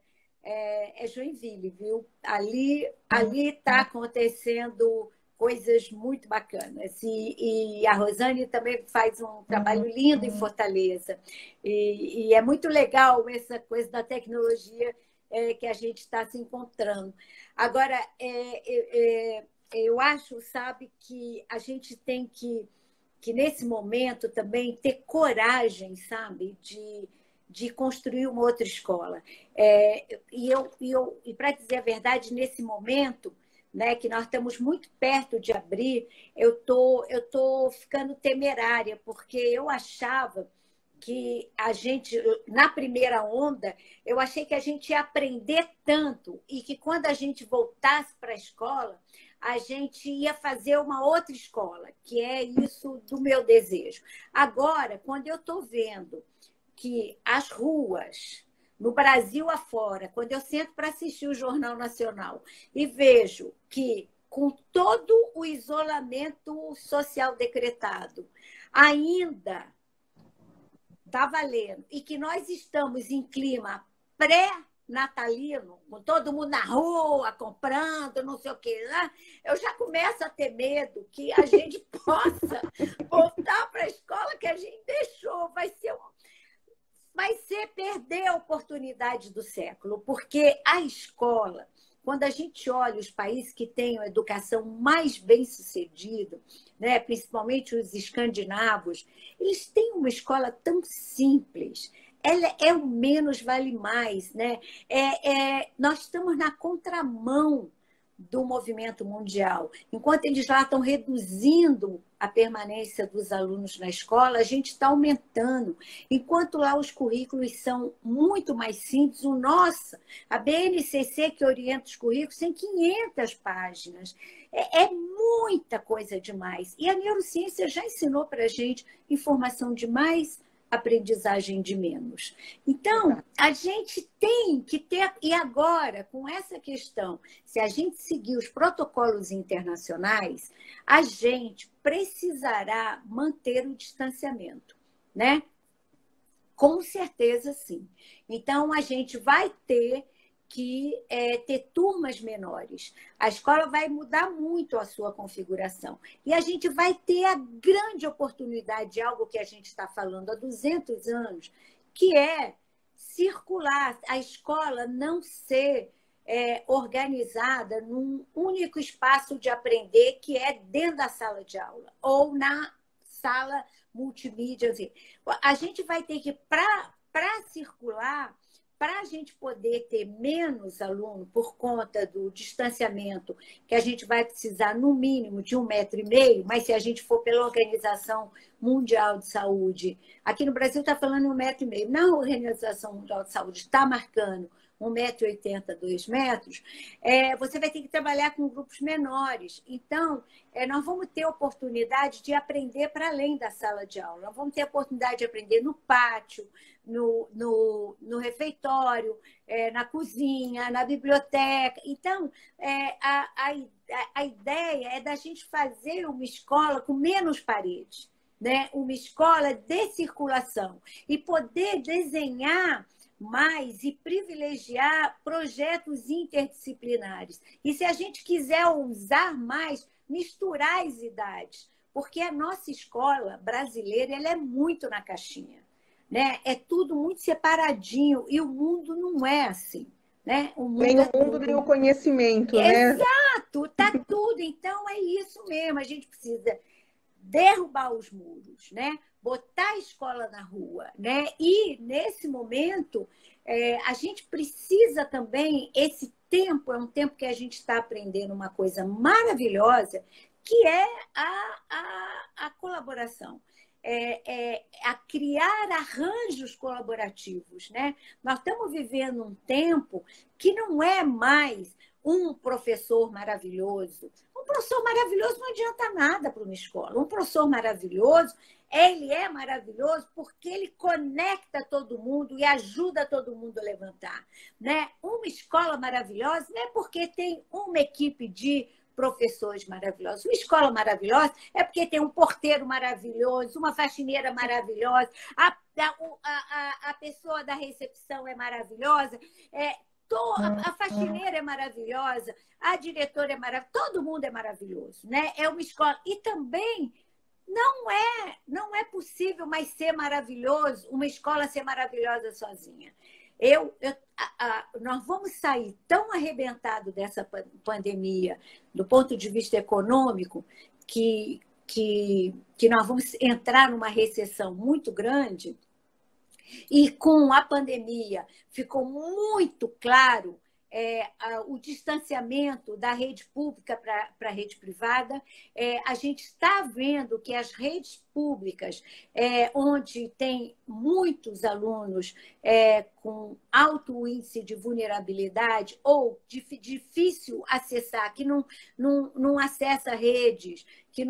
Joinville, viu? Ali está acontecendo coisas muito bacanas. E a Rosane também faz um trabalho lindo em Fortaleza. E é muito legal essa coisa da tecnologia que a gente está se encontrando. Agora, eu acho, sabe, que a gente tem que nesse momento também ter coragem, sabe, de construir uma outra escola. E para dizer a verdade, nesse momento, né, que nós estamos muito perto de abrir, eu tô ficando temerária, porque eu achava que a gente, na primeira onda, eu achei que a gente ia aprender tanto e que quando a gente voltasse para a escola, a gente ia fazer uma outra escola, que é isso do meu desejo. Agora, quando eu estou vendo que as ruas, no Brasil afora, quando eu sento para assistir o Jornal Nacional e vejo que, com todo o isolamento social decretado, ainda está valendo, e que nós estamos em clima pré-natalino, com todo mundo na rua, comprando, não sei o quê, né? Eu já começo a ter medo que a gente possa voltar para a escola que a gente deixou. Vai ser perder a oportunidade do século, porque a escola, quando a gente olha os países que têm a educação mais bem-sucedida, né, principalmente os escandinavos, eles têm uma escola tão simples. Ela é o menos vale mais, né? Nós estamos na contramão do movimento mundial. Enquanto eles lá estão reduzindo a permanência dos alunos na escola, a gente está aumentando. Enquanto lá os currículos são muito mais simples, a BNCC, que orienta os currículos, tem 500 páginas. É muita coisa demais. E a neurociência já ensinou para a gente informação demais, aprendizagem de menos. Então, a gente tem que ter... E agora, com essa questão, se a gente seguir os protocolos internacionais, a gente precisará manter o distanciamento, né? Com certeza, sim. Então, a gente vai ter que ter turmas menores. A escola vai mudar muito a sua configuração. E a gente vai ter a grande oportunidade de algo que a gente está falando há 200 anos, que é circular, a escola não ser organizada num único espaço de aprender, que é dentro da sala de aula, ou na sala multimídia. Assim. A gente vai ter que, para circular, para a gente poder ter menos aluno por conta do distanciamento, que a gente vai precisar, no mínimo, de 1,5 metro, mas se a gente for pela Organização Mundial de Saúde, aqui no Brasil está falando 1,5 metro, na Organização Mundial de Saúde está marcando 1,80 m, 2 metros, você vai ter que trabalhar com grupos menores. Então, nós vamos ter oportunidade de aprender para além da sala de aula. Nós vamos ter oportunidade de aprender no pátio, no refeitório, na cozinha, na biblioteca. Então, a ideia é da gente fazer uma escola com menos paredes, né? Uma escola de circulação e poder desenhar mais e privilegiar projetos interdisciplinares. E se a gente quiser usar mais, misturar as idades, porque a nossa escola brasileira ela é muito na caixinha, né? É tudo muito separadinho e o mundo não é assim, né? Nem o mundo, nem o conhecimento, né? Exato, tá tudo. Então é isso mesmo, a gente precisa derrubar os muros, né? Botar a escola na rua, né? E, nesse momento, a gente precisa também, esse tempo é um tempo que a gente está aprendendo uma coisa maravilhosa, que é a colaboração. A criar arranjos colaborativos, né? Nós estamos vivendo um tempo que não é mais um professor maravilhoso. Um professor maravilhoso não adianta nada para uma escola. Um professor maravilhoso, ele é maravilhoso porque ele conecta todo mundo e ajuda todo mundo a levantar, né? Uma escola maravilhosa não é porque tem uma equipe de professores maravilhosos. Uma escola maravilhosa é porque tem um porteiro maravilhoso, uma faxineira maravilhosa, a pessoa da recepção é maravilhosa, a faxineira é maravilhosa, a diretora é maravilhosa, todo mundo é maravilhoso, né? É uma escola. E também não é possível mais ser maravilhoso, uma escola ser maravilhosa sozinha. Nós vamos sair tão arrebentados dessa pandemia, do ponto de vista econômico, que nós vamos entrar numa recessão muito grande. E com a pandemia ficou muito claro o distanciamento da rede pública para a rede privada. A gente está vendo que as redes públicas, onde tem muitos alunos com alto índice de vulnerabilidade ou difícil acessar, que não acessa redes, que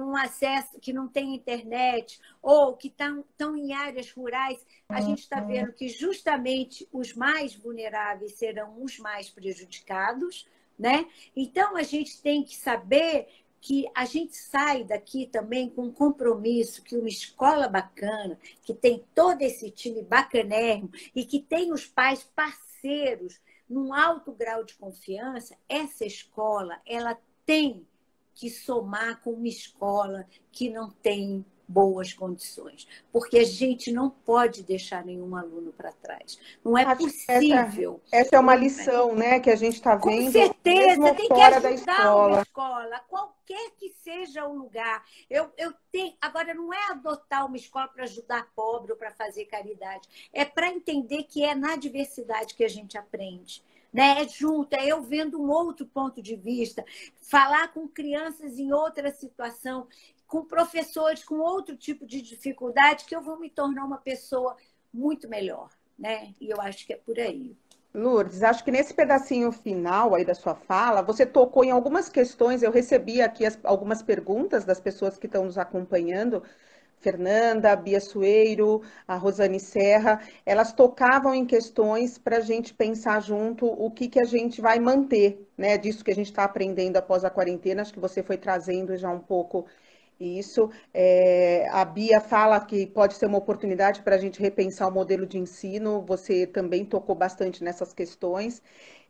não tem internet, ou que estão em áreas rurais, a gente está vendo que justamente os mais vulneráveis serão os mais prejudicados, né? Então, a gente tem que saber que a gente sai daqui também com um compromisso que uma escola bacana, que tem todo esse time bacanérrimo e que tem os pais parceiros num alto grau de confiança, essa escola ela tem que somar com uma escola que não tem boas condições, porque a gente não pode deixar nenhum aluno para trás. Não é Acho que possível. essa é uma lição, né, que a gente está Com vendo, certeza, mesmo tem que fora da ajudar uma escola. escola, qualquer que seja o lugar. Eu tenho, agora, não é adotar uma escola para ajudar pobre ou para fazer caridade, é para entender que é na diversidade que a gente aprende. Né? É junto, é eu vendo um outro ponto de vista, falar com crianças em outra situação, com professores com outro tipo de dificuldade, que eu vou me tornar uma pessoa muito melhor. Né? E eu acho que é por aí. Lourdes, acho que nesse pedacinho final aí da sua fala, você tocou em algumas questões, eu recebi aqui algumas perguntas das pessoas que estão nos acompanhando, Fernanda, a Bia Sueiro, a Rosane Serra, elas tocavam em questões para a gente pensar junto o que, que a gente vai manter, né, disso que a gente está aprendendo após a quarentena, acho que você foi trazendo já um pouco isso. A Bia fala que pode ser uma oportunidade para a gente repensar o modelo de ensino, você também tocou bastante nessas questões.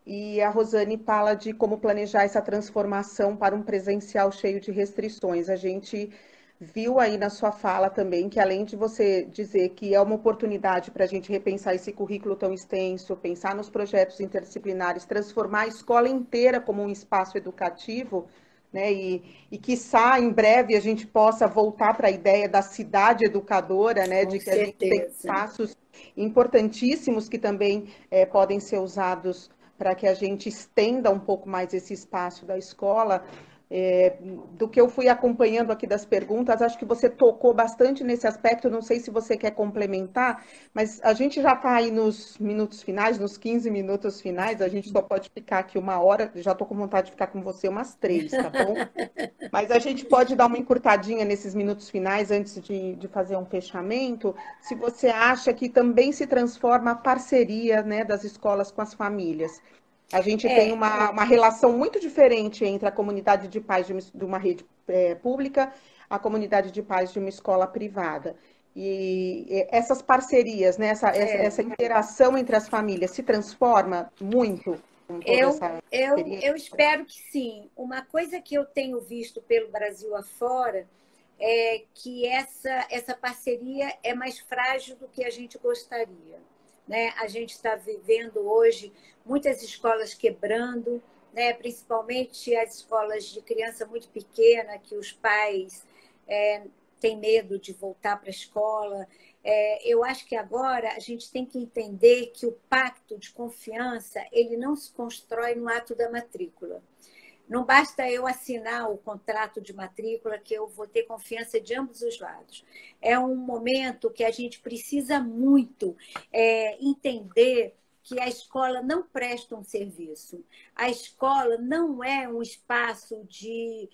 E a Rosane fala de como planejar essa transformação para um presencial cheio de restrições. A gente viu aí na sua fala também que, além de você dizer que é uma oportunidade para a gente repensar esse currículo tão extenso, pensar nos projetos interdisciplinares, transformar a escola inteira como um espaço educativo, né? E quiçá em breve a gente possa voltar para a ideia da cidade educadora, né? Com De que a gente tem certeza. espaços importantíssimos que também podem ser usados para que a gente estenda um pouco mais esse espaço da escola. Do que eu fui acompanhando aqui das perguntas, acho que você tocou bastante nesse aspecto, não sei se você quer complementar, mas a gente já está aí nos minutos finais, nos 15 minutos finais, a gente só pode ficar aqui uma hora, já estou com vontade de ficar com você umas 3, tá bom? Mas a gente pode dar uma encurtadinha nesses minutos finais antes de fazer um fechamento, se você acha que também se transforma a parceria, né, das escolas com as famílias. A gente tem É, uma relação muito diferente entre a comunidade de pais de uma rede pública, a comunidade de pais de uma escola privada. E essas parcerias, né, essa interação entre as famílias se transforma muito com toda essa eu experiência? espero que sim. Uma coisa que eu tenho visto pelo Brasil afora é que essa parceria é mais frágil do que a gente gostaria. Né? A gente está vivendo hoje muitas escolas quebrando, né? Principalmente as escolas de criança muito pequena, que os pais têm medo de voltar para a escola. Eu acho que agora a gente tem que entender que o pacto de confiança ele não se constrói no ato da matrícula. Não basta eu assinar o contrato de matrícula que eu vou ter confiança de ambos os lados. É um momento que a gente precisa muito entender que a escola não presta um serviço. A escola não é um espaço de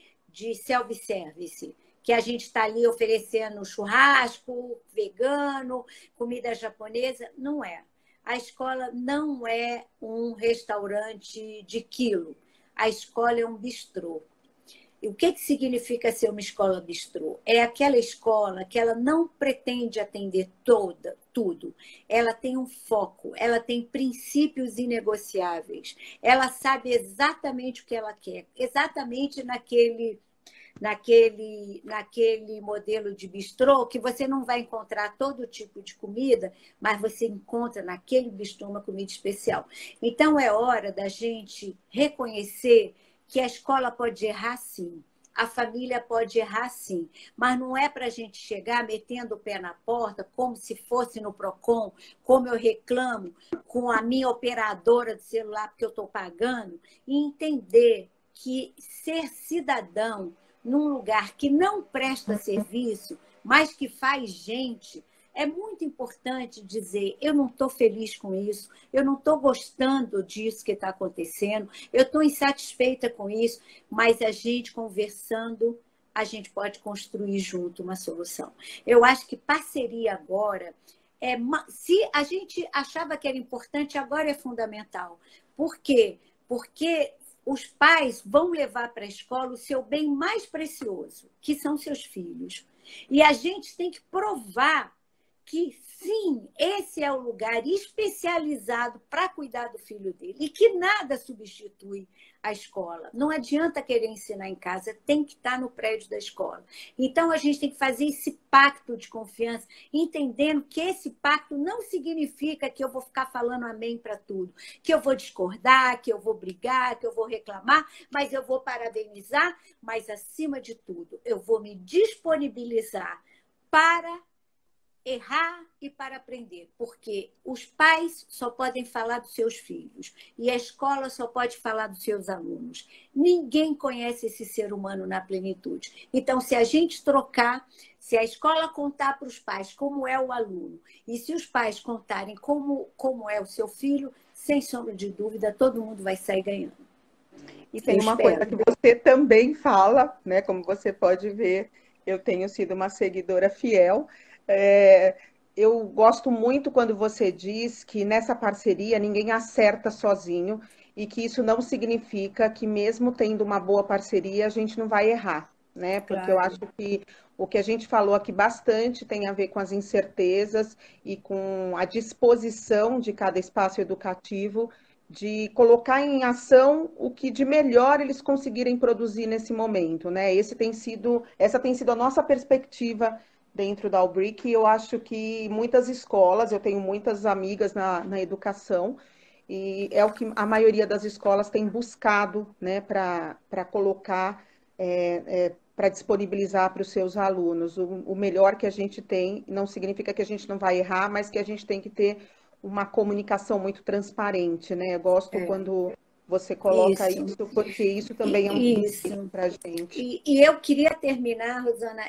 self-service, que a gente está ali oferecendo churrasco, vegano, comida japonesa. Não é. A escola não é um restaurante de quilo. A escola é um bistrô. E o que significa ser uma escola bistrô? É aquela escola que ela não pretende atender tudo. Ela tem um foco, ela tem princípios inegociáveis. Ela sabe exatamente o que ela quer, exatamente naquele modelo de bistrô, que você não vai encontrar todo tipo de comida, mas você encontra naquele bistrô uma comida especial. Então, é hora da gente reconhecer que a escola pode errar sim, a família pode errar sim, mas não é para a gente chegar metendo o pé na porta, como se fosse no Procon, como eu reclamo com a minha operadora de celular, porque eu estou pagando, e entender que ser cidadão num lugar que não presta serviço, mas que faz gente, é muito importante dizer, eu não estou feliz com isso, eu não estou gostando disso que está acontecendo, eu estou insatisfeita com isso, mas a gente conversando, a gente pode construir junto uma solução. Eu acho que parceria agora, se a gente achava que era importante, agora é fundamental. Por quê? Porque os pais vão levar para a escola o seu bem mais precioso, que são seus filhos. E a gente tem que provar que, sim, esse é o lugar especializado para cuidar do filho dele e que nada substitui a escola. Não adianta querer ensinar em casa, tem que estar no prédio da escola. Então, a gente tem que fazer esse pacto de confiança, entendendo que esse pacto não significa que eu vou ficar falando amém para tudo, que eu vou discordar, que eu vou brigar, que eu vou reclamar, mas eu vou parabenizar, mas, acima de tudo, eu vou me disponibilizar para errar e para aprender, porque os pais só podem falar dos seus filhos e a escola só pode falar dos seus alunos. Ninguém conhece esse ser humano na plenitude. Então, se a gente trocar, se a escola contar para os pais como é o aluno e se os pais contarem como é o seu filho, sem sombra de dúvida, todo mundo vai sair ganhando. E tem uma coisa que você também fala, né? Como você pode ver, eu tenho sido uma seguidora fiel. Eu gosto muito quando você diz que nessa parceria ninguém acerta sozinho e que isso não significa que mesmo tendo uma boa parceria a gente não vai errar, né? Porque eu acho que o que a gente falou aqui bastante tem a ver com as incertezas e com a disposição de cada espaço educativo de colocar em ação o que de melhor eles conseguirem produzir nesse momento, né? Essa tem sido a nossa perspectiva dentro da Albric, e eu acho que muitas escolas, eu tenho muitas amigas na educação, e é o que a maioria das escolas tem buscado, né, para colocar, para disponibilizar para os seus alunos. O melhor que a gente tem não significa que a gente não vai errar, mas que a gente tem que ter uma comunicação muito transparente, né? Eu gosto quando você coloca isso, porque isso também é um princípio para a gente. E eu queria terminar, Rosana,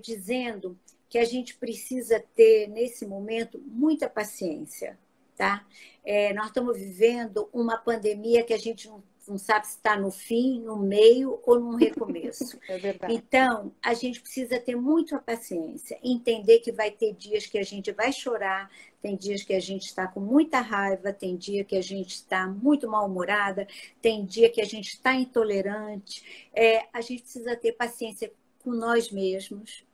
dizendo que a gente precisa ter, nesse momento, muita paciência, tá? Nós estamos vivendo uma pandemia que a gente não sabe se está no fim, no meio ou num recomeço. É verdade. Então, a gente precisa ter muita paciência, entender que vai ter dias que a gente vai chorar, tem dias que a gente está com muita raiva, tem dia que a gente está muito mal-humorada, tem dia que a gente está intolerante. A gente precisa ter paciência com nós mesmos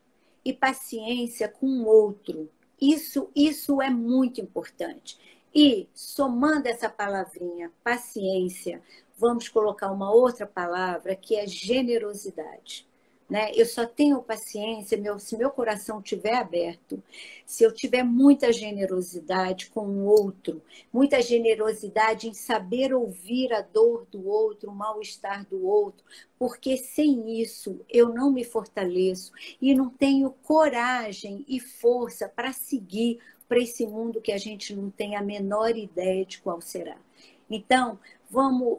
e paciência com o outro. Isso é muito importante. E, somando essa palavrinha, paciência, vamos colocar uma outra palavra, que é generosidade. Né? Eu só tenho paciência se meu coração estiver aberto, se eu tiver muita generosidade com o outro, muita generosidade em saber ouvir a dor do outro, o mal-estar do outro, porque sem isso eu não me fortaleço e não tenho coragem e força para seguir para esse mundo que a gente não tem a menor ideia de qual será. Então, vamos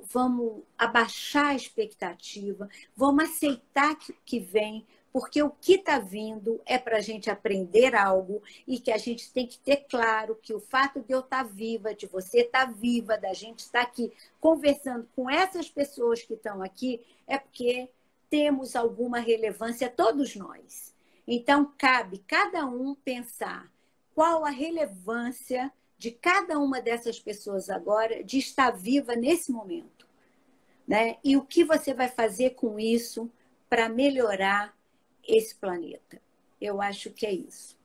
abaixar a expectativa, vamos aceitar que vem, porque o que está vindo é para a gente aprender algo e que a gente tem que ter claro que o fato de eu estar viva, de você estar viva, da gente estar aqui conversando com essas pessoas que estão aqui, é porque temos alguma relevância, todos nós. Então, cabe cada um pensar qual a relevância de cada uma dessas pessoas agora de estar viva nesse momento, né? E o que você vai fazer com isso para melhorar esse planeta? Eu acho que é isso.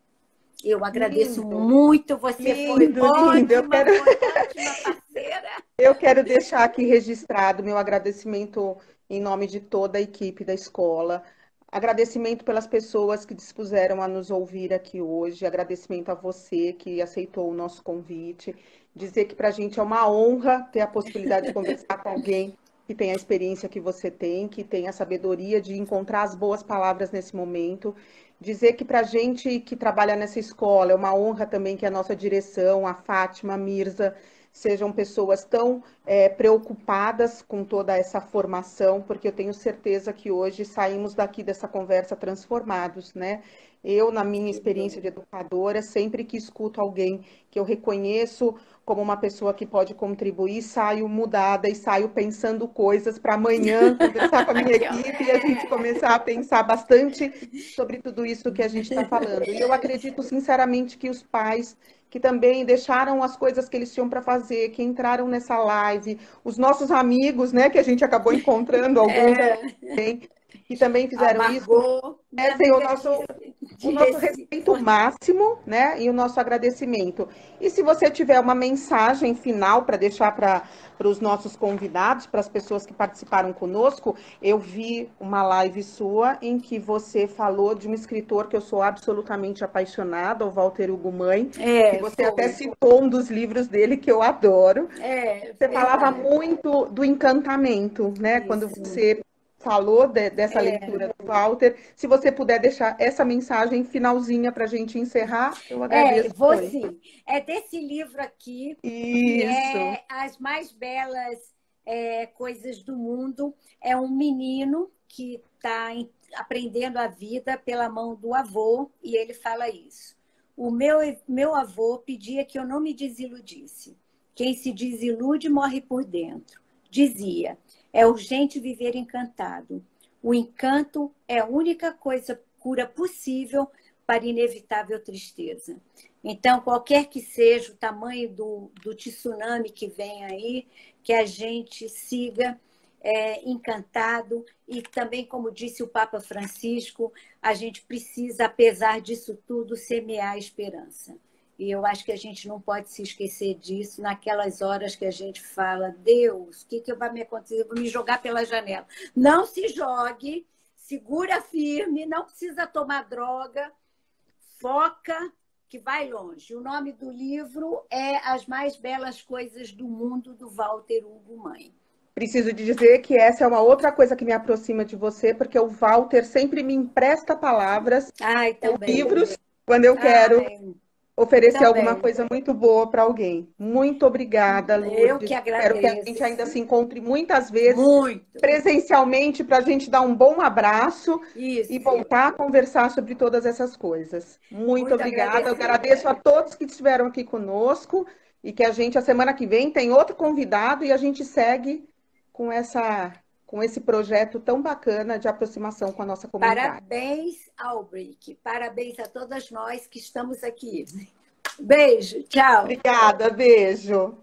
Eu agradeço muito, você foi ótima parceira. Eu quero deixar aqui registrado meu agradecimento em nome de toda a equipe da escola. Agradecimento pelas pessoas que dispuseram a nos ouvir aqui hoje. Agradecimento a você que aceitou o nosso convite. Dizer que para a gente é uma honra ter a possibilidade de conversar com alguém que tem a experiência que você tem, que tem a sabedoria de encontrar as boas palavras nesse momento. Dizer que para a gente que trabalha nessa escola é uma honra também que a nossa direção, a Fátima, a Mirza, sejam pessoas tão preocupadas com toda essa formação, porque eu tenho certeza que hoje saímos daqui dessa conversa transformados, né? Eu, na minha experiência de educadora, sempre que escuto alguém que eu reconheço como uma pessoa que pode contribuir, saio mudada e saio pensando coisas para amanhã conversar com a minha equipe e a gente começar a pensar bastante sobre tudo isso que a gente está falando. E eu acredito sinceramente que os pais que também deixaram as coisas que eles tinham para fazer, que entraram nessa live, os nossos amigos, né, que a gente acabou encontrando, alguns também, que também A fizeram isso, Margot, minha merecem amiga o de nosso Recife. respeito máximo, né? E o nosso agradecimento. E se você tiver uma mensagem final para deixar para os nossos convidados, para as pessoas que participaram conosco, eu vi uma live sua em que você falou de um escritor que eu sou absolutamente apaixonada, o Walter Hugo Mãe, que você até citou um dos livros dele que eu adoro. Você falava muito do encantamento, né? Isso. Quando você falou dessa leitura do Walter. Se você puder deixar essa mensagem finalzinha para a gente encerrar, eu agradeço Vou muito. sim. É desse livro aqui, que é As Mais Belas Coisas do Mundo. É um menino que está aprendendo a vida pela mão do avô, e ele fala isso. O meu avô pedia que eu não me desiludisse. Quem se desilude morre por dentro. Dizia, é urgente viver encantado. O encanto é a única cura possível para inevitável tristeza. Então, qualquer que seja o tamanho do tsunami que vem aí, que a gente siga encantado. E também, como disse o Papa Francisco, a gente precisa, apesar disso tudo, semear a esperança. E eu acho que a gente não pode se esquecer disso naquelas horas que a gente fala, Deus, o que vai me acontecer? Eu vou me jogar pela janela. Não se jogue, segura firme, não precisa tomar droga, foca que vai longe. O nome do livro é As Mais Belas Coisas do Mundo, do Walter Hugo Mãe. Preciso de dizer que essa é uma outra coisa que me aproxima de você, porque o Walter sempre me empresta palavras, livros, quando eu quero oferecer alguma coisa muito boa para alguém. Muito obrigada, Lourdes. Eu que agradeço. Espero que a gente ainda se encontre muitas vezes presencialmente para a gente dar um bom abraço e voltar a conversar sobre todas essas coisas. Muito obrigada. Eu agradeço a todos que estiveram aqui conosco e que a semana que vem, tem outro convidado e a gente segue com esse projeto tão bacana de aproximação com a nossa comunidade. Parabéns ao BRIC, parabéns a todas nós que estamos aqui. Beijo, tchau. Obrigada, beijo.